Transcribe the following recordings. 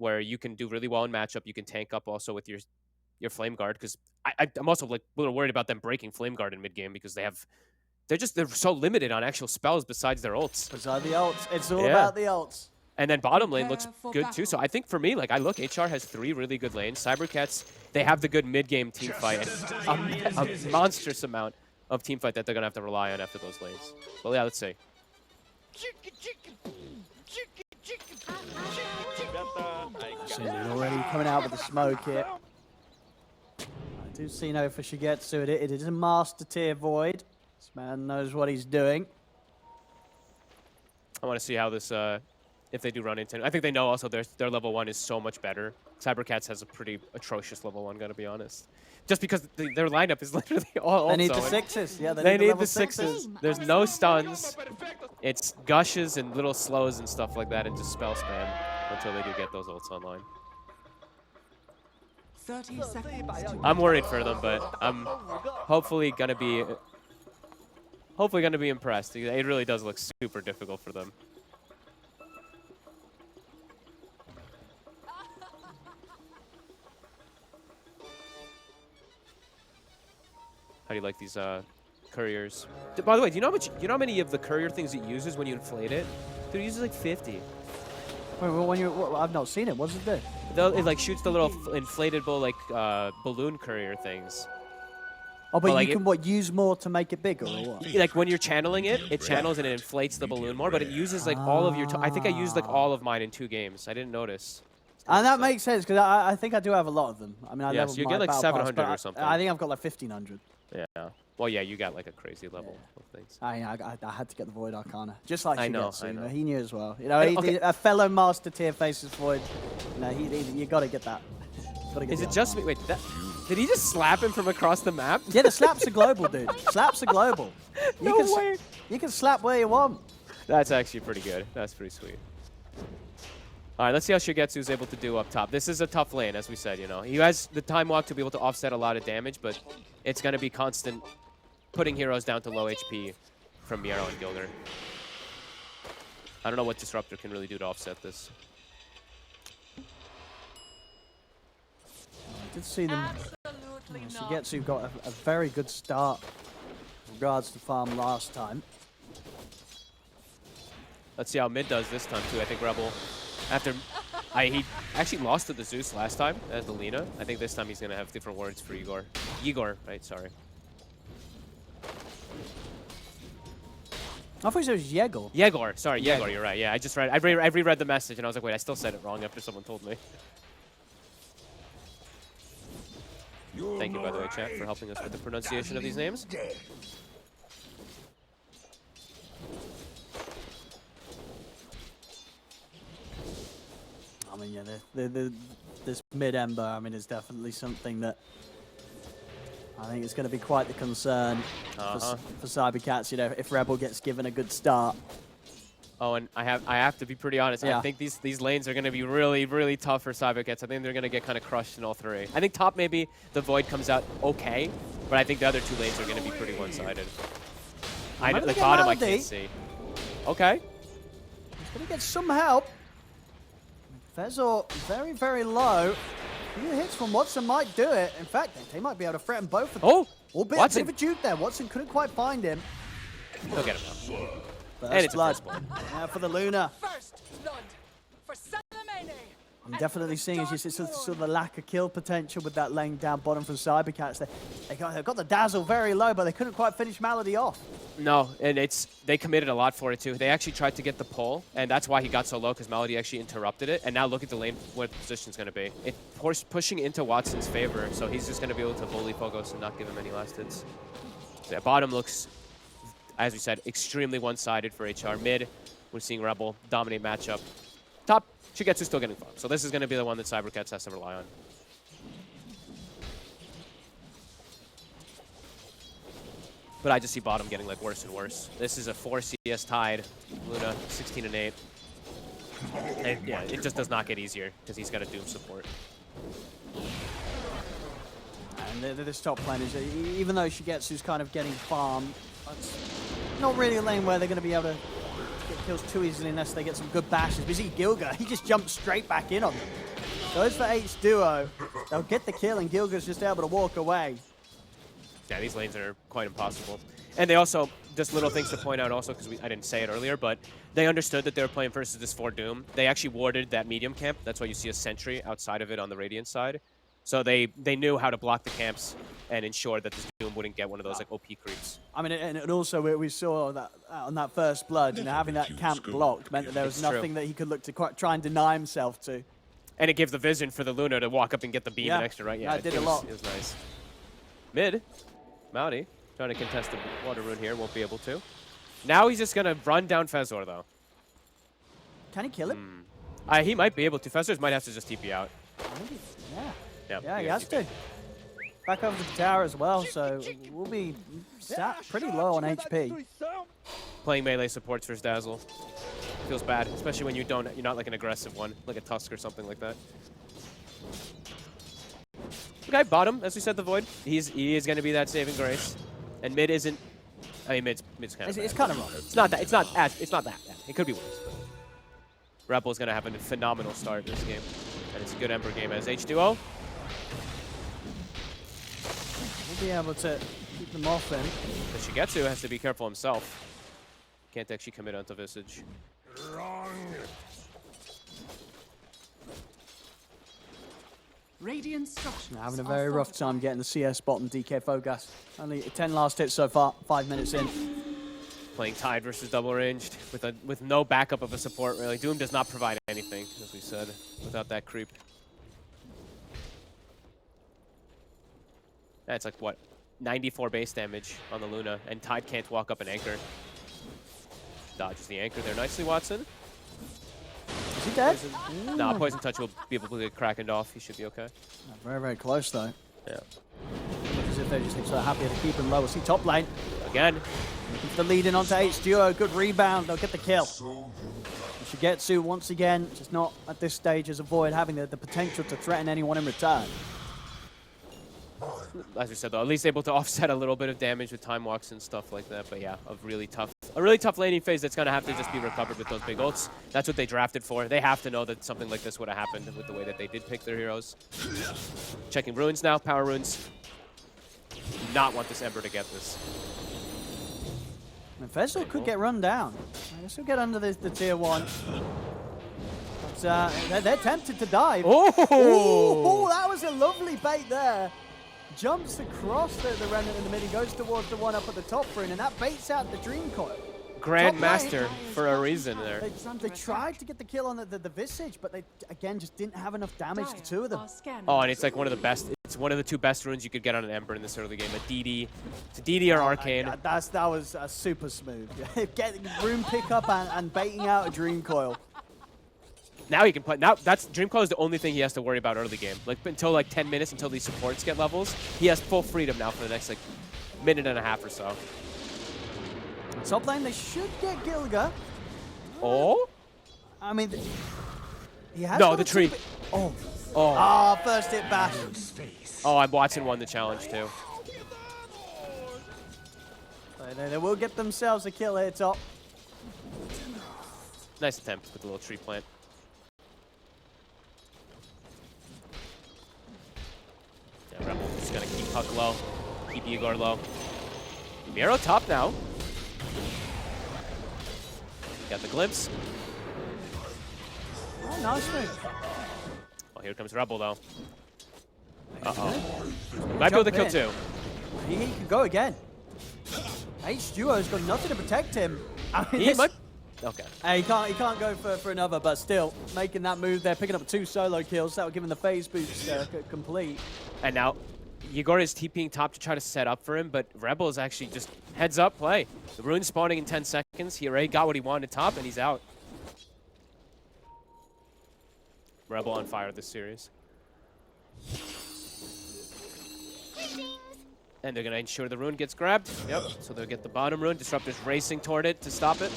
where you can do really well in matchup. You can tank up also with your Flame Guard, because I'm also like a little worried about them breaking Flame Guard in mid game because they're so limited on actual spells besides their ults. Besides the ults, it's all about the ults. And then bottom lane looks good too. So I think for me, like I look, HR has 3 really good lanes. CYBERCATS, they have the good mid game team fight and a monstrous amount of team fight that they're gonna have to rely on after those lanes. Well, yeah, let's see. Already coming out with the smoke here. I do see no for Shigetsu. It is a master tier void. This man knows what he's doing. I want to see how this, if they do run into. I think they know also their level 1 is so much better. CYBERCATS has a pretty atrocious level 1, gotta be honest. Just because their lineup is literally all. They need the 6s. Yeah, they need the 6s. There's no stuns. It's gushes and little slows and stuff like that, and just spell spam until they do get those ults online. 30 seconds. I'm worried for them, but I'm hopefully gonna be impressed. It really does look super difficult for them. How do you like these couriers? By the way, do you know how many of the courier things it uses when you inflate it? Dude, it uses like 50. Wait, I've not seen it. What does it do? It like shoots the little inflatable like balloon courier things. Oh, but like you can use more to make it bigger, or what? Like when you're channeling it, it channels and it inflates the balloon more, but it uses like all of your. I think I used like all of mine in 2 games. I didn't notice. And that makes sense because I think I do have a lot of them. I mean, I so you get like 700 or something. I think I've got like 1500. Yeah. Well, yeah, you got like a crazy level of things. I had to get the Void Arcana, just like I know. You know, he knew as well. You know, a fellow master tier faces Void. You know, you got to get that. Is it just me? Wait, did he just slap him from across the map? Yeah, the slaps are global, dude. Slaps are global. No way. You can slap where you want. That's actually pretty good. That's pretty sweet. All right, let's see how Shigetsu is able to do up top. This is a tough lane, as we said, you know. He has the time walk to be able to offset a lot of damage, but it's going to be constant putting heroes down to low HP from Miero and Gilder. I don't know what Disruptor can really do to offset this. I did see them. Shigetsu got a very good start in regards to farm last time. Let's see how mid does this time, too. I think Rebel, he actually lost to the Zeus last time as the Lina. I think this time he's going to have different words for Igor. Igor, right? Sorry. I thought it was Yegor. Yegor. Sorry, Yegor. You're right. Yeah, I reread the message, and I was like, wait, I still said it wrong after someone told me. Thank you, by the way, chat, for helping us with the pronunciation of these names. I mean, yeah, this mid-ember, I mean, is definitely something that I think is going to be quite the concern for CYBERCATS, you know, if Rebel gets given a good start. Oh, and I have to be pretty honest. Yeah. I think these lanes are going to be really, really tough for CYBERCATS. I think they're going to get kind of crushed in all 3. I think top maybe the Void comes out okay, but I think the other 2 lanes are going to be pretty one-sided. The bottom I can't see. Okay. He's going to get some help. Fezor very, very low. A few hits from Watson might do it. In fact, they might be able to threaten both of them. Oh! A bit of a juke there. Watson couldn't quite find him. He'll get him now. And it's blood. Now for the Luna. First blood for Salamene. I'm definitely seeing as you see sort of the lack of kill potential with that laying down bottom from CYBERCATS. They've got the dazzle very low, but they couldn't quite finish Malady off. No, and they committed a lot for it too. They actually tried to get the pull, and that's why he got so low, because Malady actually interrupted it. And now look at the lane, what position's going to be. It's pushing into Watson's favor, so he's just going to be able to bully Pogos and not give him any last hits. So yeah, bottom looks, as we said, extremely one-sided for HR. Mid, we're seeing Rebel dominate matchup. Top, Shigetsu's still getting farmed. So this is going to be the one that CYBERCATS has to rely on. But I just see bottom getting like worse and worse. This is a 4 CS tied. Luna 16 and 8. And yeah, it just does not get easier because he's got a Doom support. And this top lane is, even though Shigetsu's kind of getting farmed, it's not really a lane where they're going to be able to get kills too easily unless they get some good bashes. But you see Gilga, he just jumped straight back in on them. Goes for H-Duo. They'll get the kill, and Gilga's just able to walk away. Yeah, these lanes are quite impossible. And they also, just little things to point out also, because I didn't say it earlier, but they understood that they were playing versus this 4 Doom. They actually warded that medium camp. That's why you see a sentry outside of it on the Radiant side. So they knew how to block the camps and ensure that this Doom wouldn't get one of those like OP creeps. I mean, and also we saw that on that first blood, you know, having that camp blocked meant that there was nothing that he could look to try and deny himself to. And it gives the vision for the Luna to walk up and get the beam and extra, right? Yeah, it did a lot. It was nice. Mid, Mouty trying to contest the water rune here, won't be able to. Now he's just gonna run down Fezor though. Can he kill him? He might be able to. Fezor might have to just TP out. Yeah, he has to. Back over to the tower as well, so we'll be sat pretty low on HP. Playing melee supports versus Dazzle feels bad, especially when you're not like an aggressive one, like a Tusk or something like that. Okay, bottom, as we said, the Void. He is going to be that saving grace, and mid isn't. I mean, mid's kind of. It's kind of rough. It's not that. It's not that. Yeah, it could be worse. But Rebel's going to have a phenomenal start this game, and it's a good Ember game as H2O. We'll be able to keep them off him. But Shigetsu has to be careful himself. Can't actually commit onto Visage. Radiant structures Having a very rough time getting the CS bottom DK Fogas. Only 10 last hits so far, 5 minutes in. Playing tied versus double ranged with no backup of a support really. Doom does not provide anything, as we said, without that creep. That's like what, 94 base damage on the Luna, and Tide can't walk up an anchor. Dodges the anchor there nicely, Watson. Is he dead? Nah, Poison Touch will be able to get Krakened off. He should be okay. Very, very close though. Yeah. Looks as if they're just so happy to keep him low. We'll see top lane. Again. Looking for the lead in onto H-Duo. Good rebound. They'll get the kill. Shigetsu once again, just not at this stage as a Void having the potential to threaten anyone in return. As we said though, at least able to offset a little bit of damage with time walks and stuff like that. But yeah, a really tough laning phase that's gonna have to just be recovered with those big ults. That's what they drafted for. They have to know that something like this would have happened with the way that they did pick their heroes. Checking runes now, power runes. Do not want this Ember to get this. And Fezor could get run down. I guess he'll get under the tier 1. But they're tempted to dive. Oh! Ooh, that was a lovely bait there. Jumps across the Remnant in the mid. He goes towards the one up at the top rune, and that baits out the Dream Coil. Grandmaster for a reason there. They tried to get the kill on the Visage, but they, again, just didn't have enough damage to 2 of them. Oh, and it's like one of the best. It's one of the 2 best runes you could get on an Ember in this early game. A DD. It's a DD or Arcane. That was super smooth. Getting rune pickup and baiting out a Dream Coil. Now he can play. Now that's Dream Coil is the only thing he has to worry about early game. Like until like 10 minutes until these supports get levels, he has full freedom now for the next like minute and a half or so. Top lane, they should get Gilga. Oh? I mean, he has no, the tree. Oh. Ah, first hit bash. Oh, and Watson won the challenge too. They will get themselves a kill here, top. Nice attempt with the little tree plant. Yeah, Rebel just gonna keep Puck low, keep Igor low. Miro top now. Got the glimpse. Oh, nice move. Well, here comes Rebel though. Uh-oh. Might be able to kill 2. He can go again. H-Duo's got nothing to protect him. I mean, He might. Okay. He can't go for another, but still making that move there, picking up 2 solo kills. That would give him the phase boost complete. And now Igor is TPing top to try to set up for him, but Rebel is actually just heads up play. The rune spawning in 10 seconds. He already got what he wanted top, and he's out. Rebel on fire this series. And they're going to ensure the rune gets grabbed. Yep, so they'll get the bottom rune. Disruptor's racing toward it to stop it.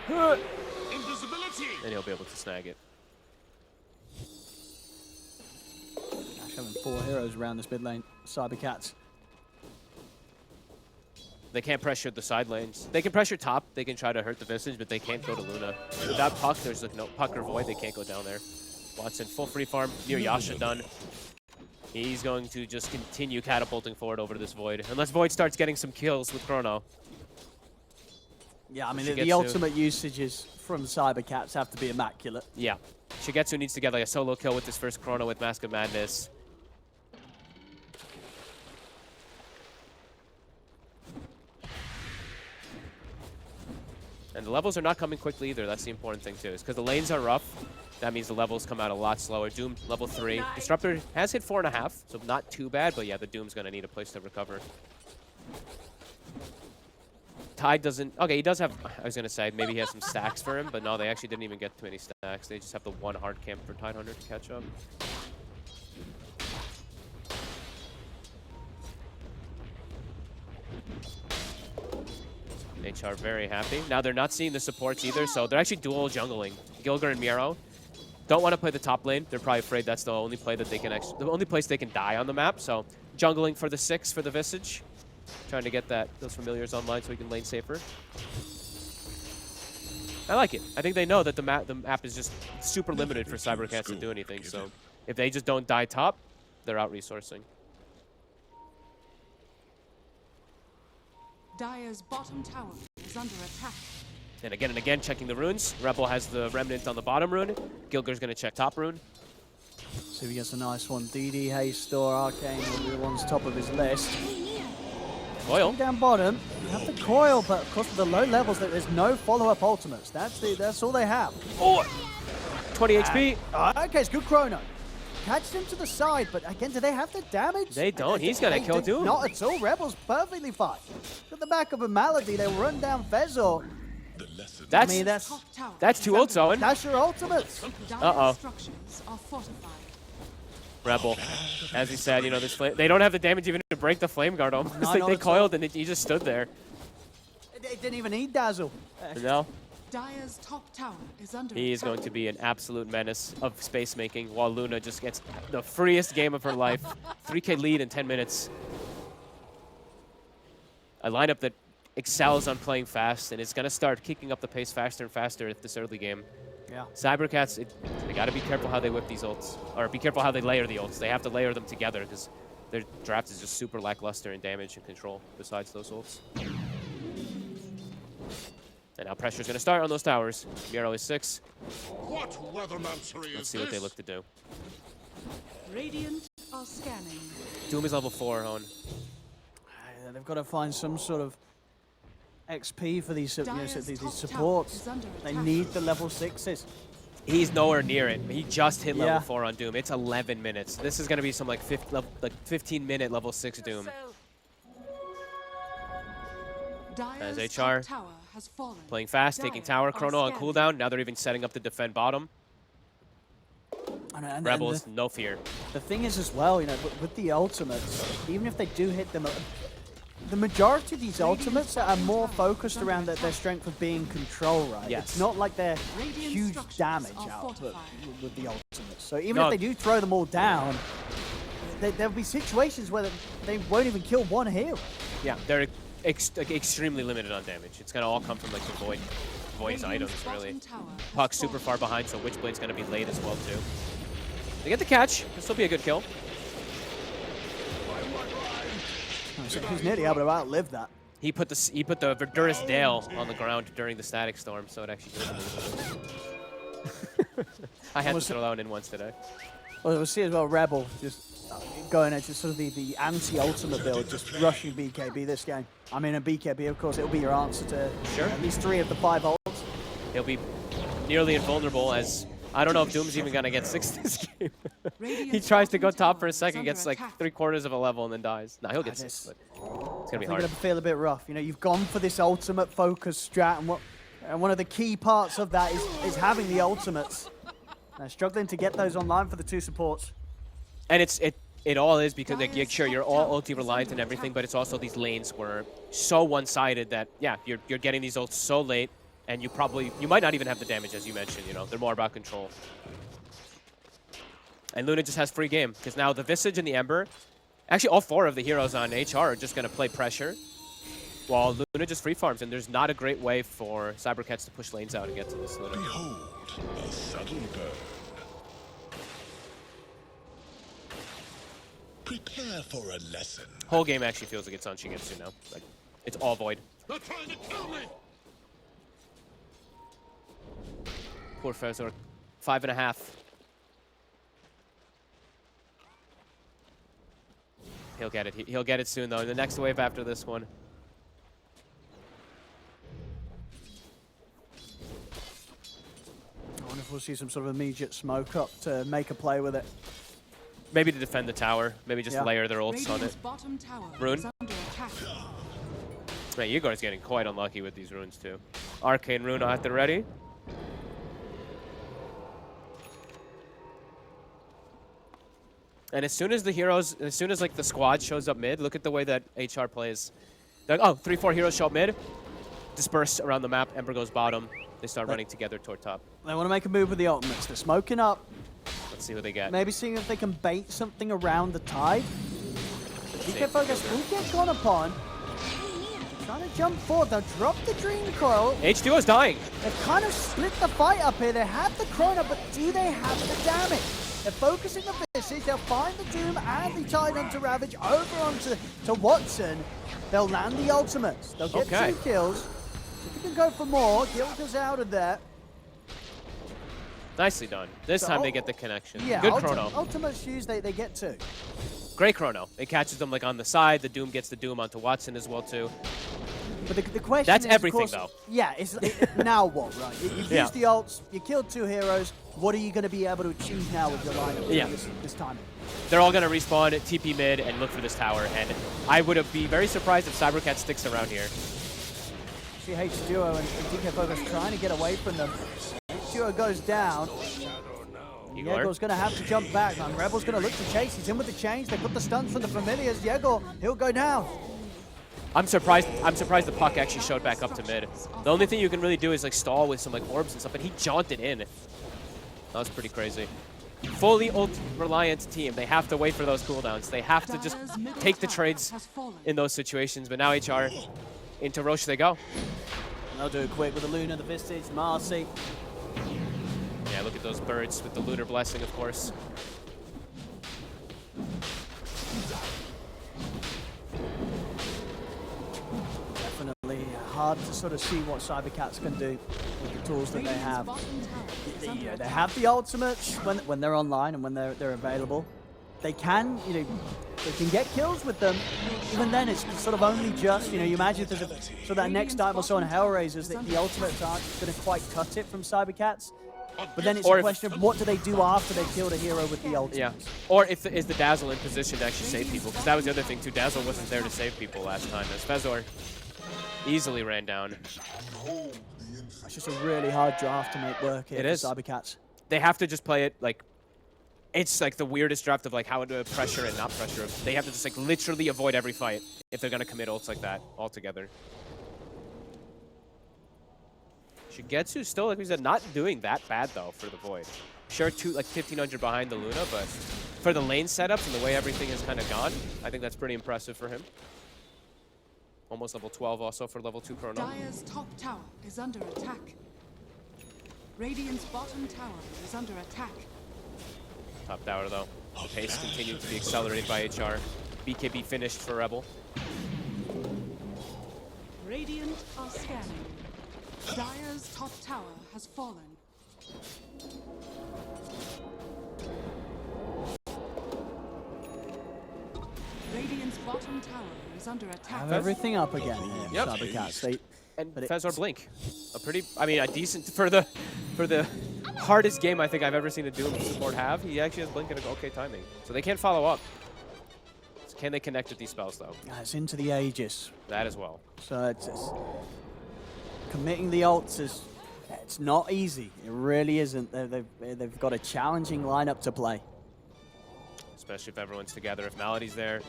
Invisibility. And he'll be able to snag it. Having 4 heroes around this mid lane. CYBERCATS. They can't pressure the side lanes. They can pressure top. They can try to hurt the Visage, but they can't go to Luna. Without Puck, there's like no Puck or Void. They can't go down there. Watson full free farm near Yasha done. He's going to just continue catapulting forward over this Void. Unless Void starts getting some kills with Chrono. Yeah, I mean, Shigetsu. the ultimate usages from CYBERCATS have to be immaculate. Yeah. Shigetsu needs to get like a solo kill with this first Chrono with Mask of Madness. And the levels are not coming quickly either. That's the important thing too. Is because the lanes are rough. That means the levels come out a lot slower. Doom, level 3. Disruptor has hit 4.5, so not too bad, but yeah, the Doom's going to need a place to recover. Tide doesn't... Okay, he does have... I was going to say, maybe he has some stacks for him, but no, they actually didn't even get too many stacks. They just have the one hard camp for Tide Hunter to catch up. HR very happy. Now they're not seeing the supports either, so they're actually dual jungling. Gilger and Miro don't want to play the top lane. They're probably afraid that's the only play that they can actually, the only place they can die on the map. So jungling for the 6 for the Visage, trying to get those familiars online so we can lane safer. I like it. I think they know that the map is just super limited for CYBERCATS to do anything. So if they just don't die top, they're out resourcing. Dire's bottom tower is under attack. And again, checking the runes. Rebel has the Remnant on the bottom rune. Gilger's going to check top rune. So he gets a nice one. DD, Haste, Store, Arcane will be the ones top of his list. Coil. Down bottom, you have the coil, but of course with the low levels, there's no follow-up ultimates. That's all they have. Oh! 20 HP. Okay, it's good Chrono. Catch them to the side, but again, do they have the damage? They don't. He's going to kill Doom. Not at all. Rebel's perfectly fine. At the back of a Malady, they run down Fezor. That's, I mean, that's 2 ults, Owen. That's your ultimates. Uh-oh. Structures are fortified. Rebel, as he said, you know, they don't have the damage even to break the Flame Guard almost. No, They coiled and he just stood there. They didn't even need Dazzle. No. Dire's top tower is under He is attack. going to be an absolute menace of space making while Luna just gets the freest game of her life. 3K lead in 10 minutes. A lineup that excels on playing fast and is going to start kicking up the pace faster and faster at this early game. Yeah. CYBERCATS, they got to be careful how they whip these ults, or be careful how they layer the ults. They have to layer them together because their draft is just super lackluster in damage and control besides those ults. And now pressure's going to start on those towers. Miro is 6. What weathermancery Let's see what they look to do. Radiant are scanning. Doom is level 4, Owen. They've got to find some sort of XP for these, Dire's these top supports. tower is under They attack. need the level 6s. He's nowhere near it. He just hit level Yeah. 4 on Doom. It's 11 minutes. This is going to be some like 15-minute level 6 Doom. Dire's As top HR tower has fallen. playing fast, taking Dire tower. are Chrono on scanning. cooldown. Now they're even setting up to defend bottom. And Rebels, no fear. the thing is as well, you know, with the ultimates, even if they do hit them, the majority of these ultimates are more focused around their strength of being control, right? Yes. It's not like they're Radiant huge structures damage are output fortified. with the ultimates. So even No. if they do throw them all down, there'll be situations where they won't even kill one hero. Yeah, they're extremely limited on damage. It's going to all come from like the Void's items, Radiant's really. bottom tower has Puck's super fallen. far behind, so Witchblade's going to be late as well, too. They get the catch. This will be a good kill. So he's nearly able to outlive that. He put the Verdurous Dale on the ground during the Static Storm, so it actually did a little bit. I had to throw that one in once today. Well, we'll see as well, Rebel just going at just sort of the anti-ultimate build, just rushing BKB this game. I mean, a BKB, of course, it'll be your answer to Sure. at least 3 of the 5 ults. He'll be nearly invulnerable as... I don't know if Doom's even going to get 6 this game. He tries to go top for a second, gets like 3/4 of a level, and then dies. Nah, he'll get 6, but it's going to be It's hard. going to feel a bit rough. You know, you've gone for this ultimate focus strat, and one of the key parts of that is having the ultimates. Struggling to get those online for the 2 supports. And it all is because, like, yeah, sure, you're all ulti reliant and everything, but it's also these lanes were so one-sided that, yeah, you're getting these ults so late, and you might not even have the damage, as you mentioned, you know. They're more about control. And Luna just has free game, because now the Visage and the Ember, actually all 4 of the heroes on HR are just going to play pressure, while Luna just free farms, and there's not a great way for CYBERCATS to push lanes out and get to this Luna. Behold, the subtle bird. Prepare for a lesson. Whole game actually feels like it's on Shigetsu now. Like, it's all void. They're trying to kill me! Poor Fezor. 5.5. He'll get it. He'll get it soon, though. In the next wave after this one. I wonder if we'll see some sort of immediate smoke up to make a play with it. Maybe to defend the tower. Maybe just Yeah. layer their ults on Radiant's it. bottom tower Rune? is under attack. Man, Igor's getting quite unlucky with these runes, too. Arcane Rune at the ready. And as soon as like the squad shows up mid, look at the way that HR plays. They're like, oh, 3-4 heroes show up mid, disperse around the map, Ember goes bottom. They start running together toward top. They want to make a move with the ultimates. They're smoking up, Let's see what they get. maybe seeing if they can bait something around the tide. DK Focus will get gone upon. Trying to jump forward. They'll drop the Dream Coil. H2O's dying. They've kind of split the fight up here. They have the Chrono, but do they have the damage? They're focusing the Visage. They'll find the Doom and the Tide onto Ravage over onto Watson. They'll land the ultimates. They'll get 2 kills. If you can go for more, Gilda's out of there. Nicely done. This So time they get the connection. Yeah, Good chrono. Ultimates used, they get 2. Great chrono. It catches them like on the side. The Doom gets the Doom onto Watson as well too. But the question That's is, everything, of course, though. Yeah, now what, right? You've Yeah. used the ults, you killed 2 heroes. What are you going to be able to achieve now with your lineup Yeah. this time? They're all going to respawn, TP mid, and look for this tower. And I would be very surprised if CYBERCATS sticks around here. See H2O and DK Focus trying to get away from them. H2O goes down. Igor. Yego's going to have to jump back. And Rebel's going to look to chase. He's in with the chains. They put the stuns from the familiars. Yegor, he'll go down. I'm surprised the puck actually showed back up to mid. The only thing you can really do is like stall with some like orbs and stuff, but he jaunted in. That was pretty crazy. Fully ult reliant team. They have to wait for those cooldowns. They have to just take the trades in those situations. But now HR into Roche they go. They'll do it quick with the Luna, the Vistage, Marcy. Yeah, look at those birds with the Lunar Blessing, of course. Definitely hard to sort of see what CYBERCATS can do with the tools that they have. They have the ultimates when they're online and when they're available. They can, they can get kills with them. Even then, it's sort of only just, you imagine if there's so that next time or so on HellRaisers, the ultimates aren't going to quite cut it from CYBERCATS. But then it's a question of what do they do after they killed a hero with the ultimate? Yeah. Or is the Dazzle in position to actually save people? Because that was the other thing too. Dazzle wasn't there to save people last time. As Fezor easily ran down. It's just a really hard draft to make work here for CYBERCATS. They have to just play it like it's like the weirdest draft of like how to pressure and not pressure. They have to just like literally avoid every fight if they're gonna commit ults like that altogether. Shigetsu still, like we said, not doing that bad though for the Void. Sure, like 1500 behind the Luna, but for the lane setups and the way everything has kind of gone, I think that's pretty impressive for him. Almost level 12 also for level 2 Chrono. Dire's top tower is under attack. Radiant's bottom tower is under attack. Top tower though. The pace continued to be accelerated by HR. BKB finished for Rebel. Radiant are scanning. Dire's top tower has fallen. Radiant's bottom tower is under attack. Have everything up again here, Yep. CYBERCATS. And Fezor Blink. A decent, for the hardest game I think I've ever seen a Doom support have, he actually has Blink at an okay timing. So they can't follow up. So can they connect with these spells though? It's into the Aegis. That as well. So it's committing the ults it's not easy. It really isn't. They've got a challenging lineup to play. Especially if everyone's together. If Melody's there,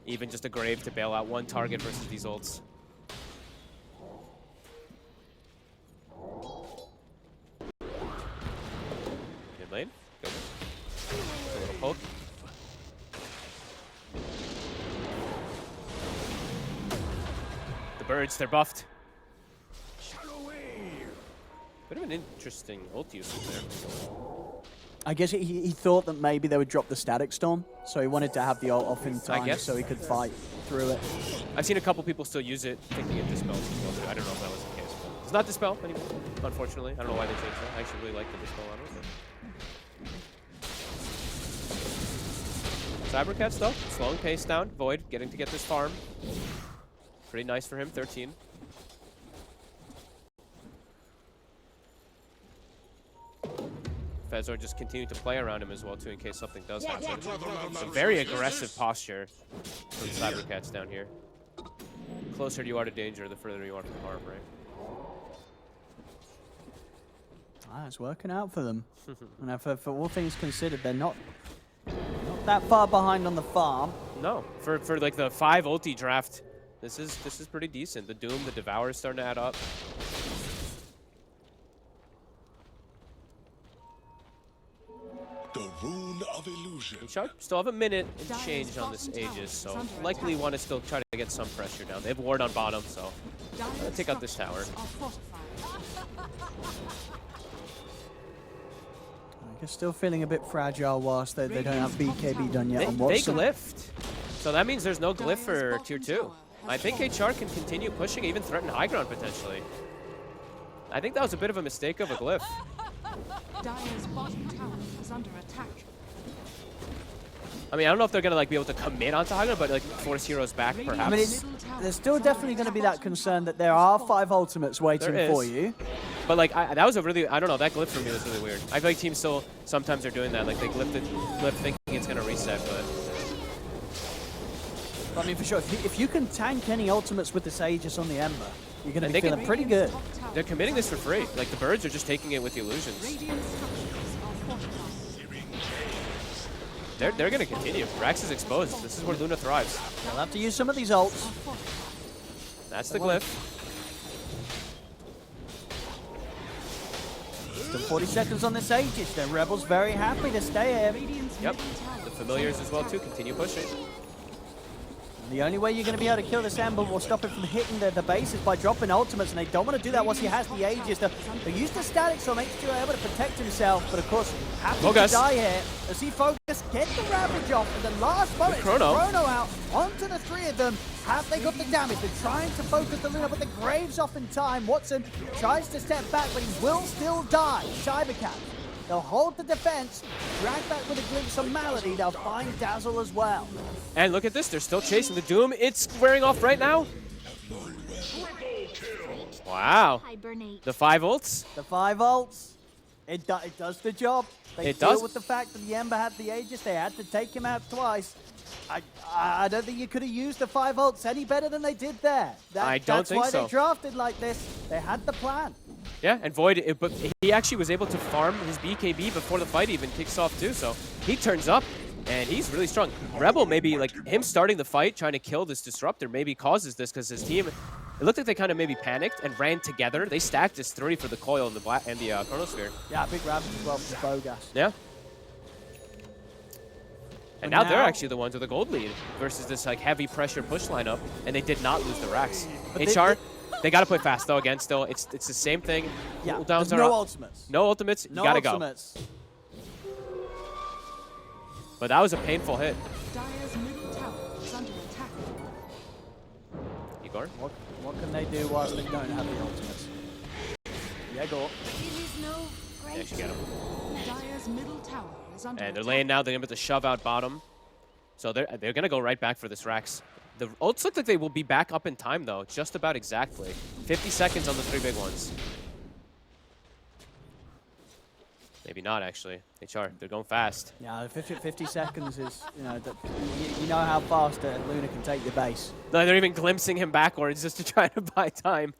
even just a Grave to bail out one target versus these ults. Mid lane. Good. A little poke. The birds, they're buffed. Bit of an interesting ult usage there. I guess he thought that maybe they would drop the Static Storm, so he wanted to have the ult off in time guess. so he could fight through it. I've seen a couple people still use it, thinking it dispels as well too. I don't know if that was the case, but it's not dispel anymore, unfortunately. I don't know why they changed that. I actually really like the dispel on it. CYBERCATS though, slowing pace down. Void getting to get this farm. Pretty nice for him, 13. Fezor just continuing to play around him as well too in case something does happen. Some very aggressive posture from CYBERCATS down here. The closer you are to danger, the further you are from harm, right? It's working out for them. And for all things considered, they're not that far behind on the farm. No, for like the 5 ulti draft, this is pretty decent. The Doom, the Devour is starting to add up. The rune of illusion. Still have a minute and change on this Aegis, so likely want to still try to get some pressure down. They have ward on bottom, so take out this tower. I guess still feeling a bit fragile whilst they don't have BKB done yet on They Watson. glyphed, so that means there's no glyph for tier 2. I think HR can continue pushing, even threaten high ground potentially. I think that was a bit of a mistake of a glyph. Dire's bottom tower is under attack. I mean, I don't know if they're gonna like be able to commit onto high ground, but like force heroes back perhaps. I mean, there's still definitely going to be that concern that there are 5 ultimates waiting There for is. you. But like that was a really, I don't know, that glyph for me was really weird. I feel like teams still sometimes are doing that, like they glyph thinking it's gonna reset, but I mean, for sure, if you can tank any ultimates with this Aegis on the Ember, you're going to And be they can- feeling pretty good. they're committing this for free. Like the birds are just taking it with the illusions. Radiant structures are fortified. They're gonna continue. Rax is exposed. This is where Luna thrives. They'll have to use some of these ults. That's the glyph. Still 40 seconds on this Aegis. The Rebels very happy to stay here. Radiant's Yep. middle tower The familiars as well too. Continue pushing. The only way you're going to be able to kill this Ember or stop it from hitting the base is by dropping ultimates, and they don't want to do that once he has the Aegis. They use the static, so makes sure able to protect himself, but of course, happy to Focus. die here. As he focus, get the Ravage off, and the last moment, Chrono. Chrono out onto the 3 of them. Have they got the damage? They're trying to focus the Luna, but the Graves off in time. Watson tries to step back, but he will still die. CYBERCATS. They'll hold the defense, drag back with a glimpse of Malady. They'll find Dazzle as well. And look at this. They're still chasing the Doom. It's wearing off right now. Wow. Hibernate. The 5 ults. The 5 ults, it does the job. They It deal does. with the fact that the Ember had the Aegis. They had to take him out twice. I don't think you could have used the 5 ults any better than they did there. I don't think That's why so. they drafted like this. They had the plan. Yeah, and Void, but he actually was able to farm his BKB before the fight even kicks off too, so he turns up, and he's really strong. Rebel maybe, like, him starting the fight, trying to kill this Disruptor maybe causes this, because his team, it looked like they kind of maybe panicked and ran together. They stacked his 3 for the Coil and the Chronosphere. Yeah, big Ravage as well for Bogas. Yeah. And But now they're now- actually the ones with a gold lead versus this, like, heavy pressure push lineup, and they did not lose the Rax. But HR, they got to play fast, though, again, still. It's the same thing. Yeah, Cooldowns there's are no up. ultimates. No ultimates, you No gotta go. ultimates. But that was a painful hit. Dire's middle tower is under attack. Igor? What can they do whilst they don't have the ultimates? Yeah, go. It is no Yeah, great she get him. Dire's middle tower is under And they're attack. laying now. They're able to shove out bottom. So they're gonna go right back for this Rax. The ults look like they will be back up in time though, just about exactly. 50 seconds on the 3 big ones. Maybe not actually. HR, they're going fast. Yeah, 50 seconds is, you know, you know how fast Luna can take your base. No, they're even glimpsing him backwards just to try to buy time.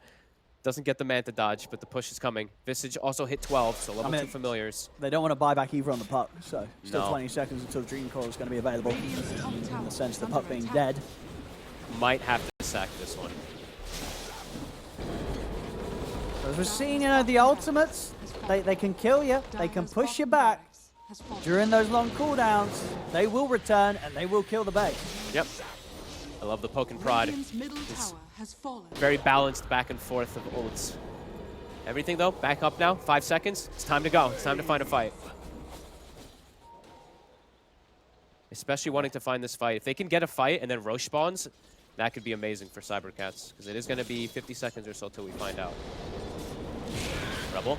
Doesn't get the man to dodge, but the push is coming. Visage also hit 12, so level 2 familiars. They don't want to buy back either on the puck, so still No. 20 seconds until Dream Core is going to be available. Radiant's top tower In the sense is the under puck being attack. dead. Might have to sack this one. As we're seeing, you know, the ultimates, they can kill you, they can Dire's push you bottom back. barracks has fallen. During those long cooldowns, they will return and they will kill the base. Yep. I love the poke and prod. Radiant's middle It's tower has fallen. very balanced back and forth of ults. Everything though, back up now, 5 seconds. It's time to go. It's time to find a fight. especially wanting to find this fight. If they can get a fight and then Roche spawns, that could be amazing for CYBERCATS, because it is going to be 50 seconds or so till we find out. Rebel.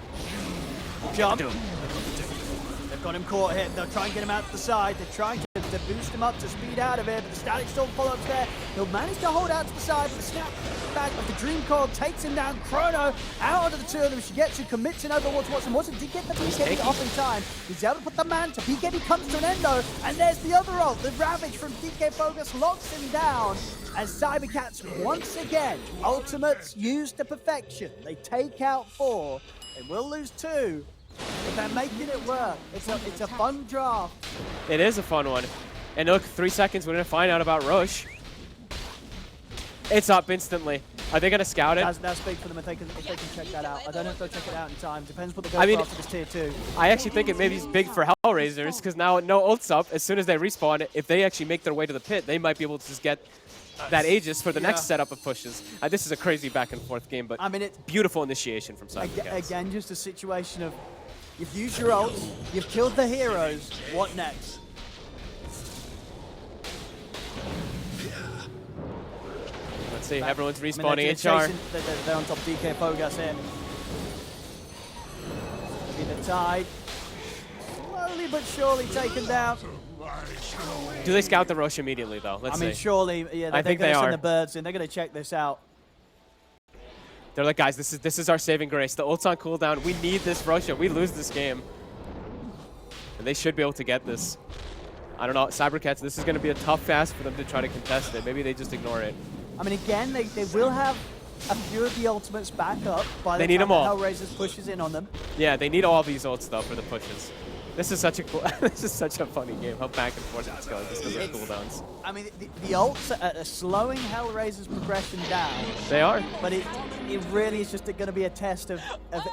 Jump. They've got him caught here. They'll try and get him out to the side. They're trying to boost him up to speed out of it, but the Static Storm follow-ups there. He'll manage to hold out to the side, but the snap back of the Dream Coil takes him down. Chrono out of the two of them. Shigetsu commits in over towards Watson. Watson did get the BKB off in time. He's able to put the man to BKB comes to an endo, and there's the other ult. The Ravage from DK Focus locks him down. As CYBERCATS once again, ultimates used to perfection. They take out 4. They will lose 2. But they're making it work. It's a fun draft. It is a fun one. And look, 3 seconds, we're going to find out about Roche. It's up instantly. Are they going to scout it? That's big for them if they can check that out. I don't know if they'll check it out in time. Depends what they go I mean, for after this tier 2. I actually think it maybe is big for HellRaisers, because now no ults up. As soon as they respawn, if they actually make their way to the pit, they might be able to just get that Aegis for the next setup of pushes. This is a crazy back and forth game, but I mean, it's beautiful initiation from CYBERCATS. again, just a situation of you've used your ults, you've killed the heroes. What next? Let's see, everyone's I mean, respawning they're HR. They're on top of DK Fogas here. In the tide. Slowly but surely taken down. Do they scout the Roche immediately, though? Let's I see. mean, surely, yeah, I they're think going they to are. send the birds in. They're going to check this out. They're like, guys, this is our saving grace. The ult's on cooldown. We need this Roche. We lose this game. And they should be able to get this. I don't know. CYBERCATS, this is going to be a tough fast for them to try to contest it. Maybe they just ignore it. I mean, again, they will have a few of the ultimates back up by the They need time them all. HellRaisers pushes in on them. Yeah, they need all these ults, though, for the pushes. This is such a cool, this is such a funny game. How back and forth it's going just because of cooldowns. I mean, the ults are slowing HellRaisers' progression down. They are. But it really is just going to be a test of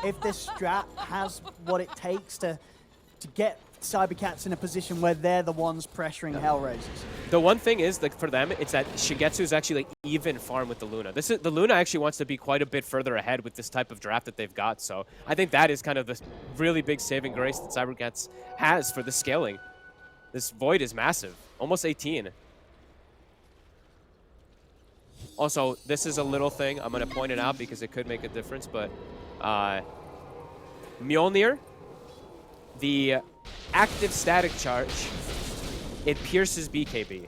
if this strat has what it takes to get CYBERCATS in a position where they're the ones pressuring HellRaisers. The one thing is, like, for them, it's that Shigetsu is actually like even farm with the Luna. The Luna actually wants to be quite a bit further ahead with this type of draft that they've got. So I think that is kind of the really big saving grace that CYBERCATS has for the scaling. This Void is massive, almost 18. Also, this is a little thing. I'm going to point it out because it could make a difference, but Mjolnir, the active static charge, it pierces BKB.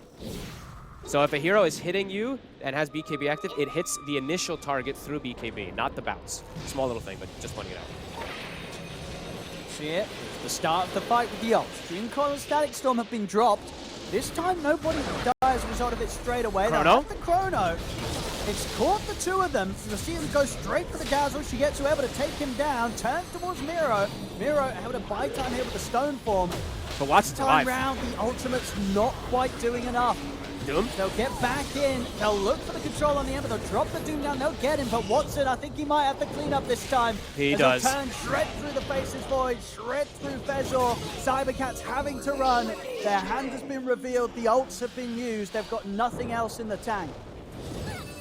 So if a hero is hitting you and has BKB active, it hits the initial target through BKB, not the bounce. Small little thing, but just pointing it out. See it? It's the start of the fight with the ults. Dream Coil and Static Storm have been dropped. This time nobody dies as a result of it straight away. Chrono? They'll have the Chrono. It's caught the two of them. You'll see him go straight for the Dazzle. Shigetsu able to take him down. Turns towards Miro. Miro able to buy time here with the Stone Form. But Watson's Time alive. round, the ultimate's not quite doing enough. Doom? They'll get back in. They'll look for the control on the Ember. They'll drop the Doom down. They'll get him. But Watson, I think he might have to clean up this time. He as does. He'll turn, shred through the Faces Void, shred through Fezor. CYBERCATS having to run. Their hand has been revealed. The ults have been used. They've got nothing else in the tank.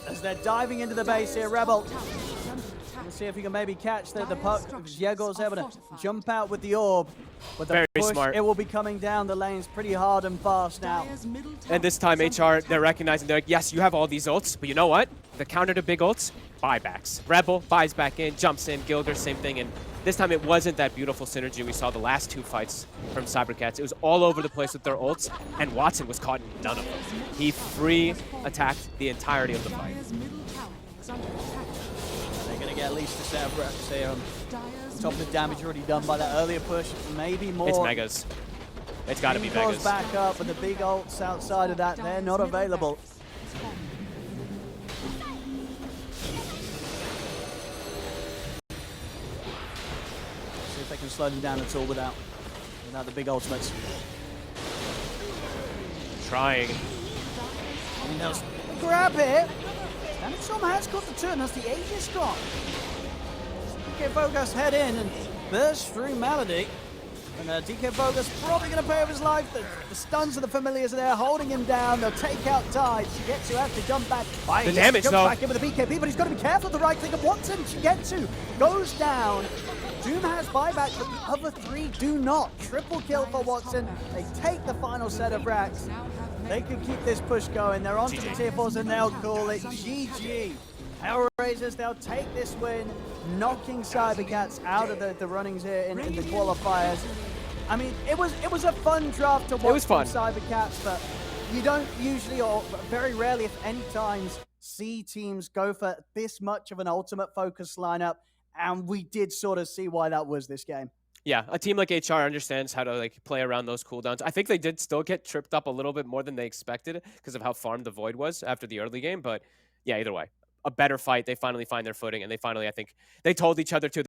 As they're diving into the base here, Rebel. Let's see if he can maybe catch the puck. Yegor's able to jump out with the orb. But the Very push, smart. it will be coming down the lanes pretty hard and fast now. And this time, HR, they're recognizing, they're like, yes, you have all these ults, but you know what? The counter to big ults, buybacks. Rebel buys back in, jumps in, Gilger, same thing. And this time it wasn't that beautiful synergy we saw the last two fights from CYBERCATS. It was all over the place with their ults, and Watson was caught in none of them. He free attacked the entirety of the fight. They're going to get at least a set of reps here on top of the damage already done by that earlier push. Maybe more. It's Megas. It's got to be Goes Megas. back up, but the big ults outside of that, they're not available. See if they can slow them down at all without the big ultimates. Trying. I mean, they'll grab it. And Storm has got the turn as the Aegis gone. Okay, Focus head in and burst through Malady. And DK Bogus probably going to pay with his life. The stuns of the familiars are there holding him down. They'll take out Tide. Shigetsu has to jump back. The damage, jumps though. back in with the BKB, but he's got to be careful of the right click of Watson. Shigetsu goes down. Doom has buyback, but the other three do not. Triple kill for Watson. They take the final set of racks. They can keep this push going. They're onto the tier 4s and they'll call it GG. HellRaisers, they'll take this win, knocking CYBERCATS out of the runnings here in the qualifiers. I mean, it was a fun draft to watch. It was fun. From CYBERCATS, but you don't usually, or very rarely, if any times, see teams go for this much of an ultimate focus lineup, and we did sort of see why that was this game. Yeah, a team like HR understands how to like play around those cooldowns. I think they did still get tripped up a little bit more than they expected because of how farmed the Void was after the early game. But yeah, either way, a better fight. They finally find their footing, and they finally, I think, they told each other to.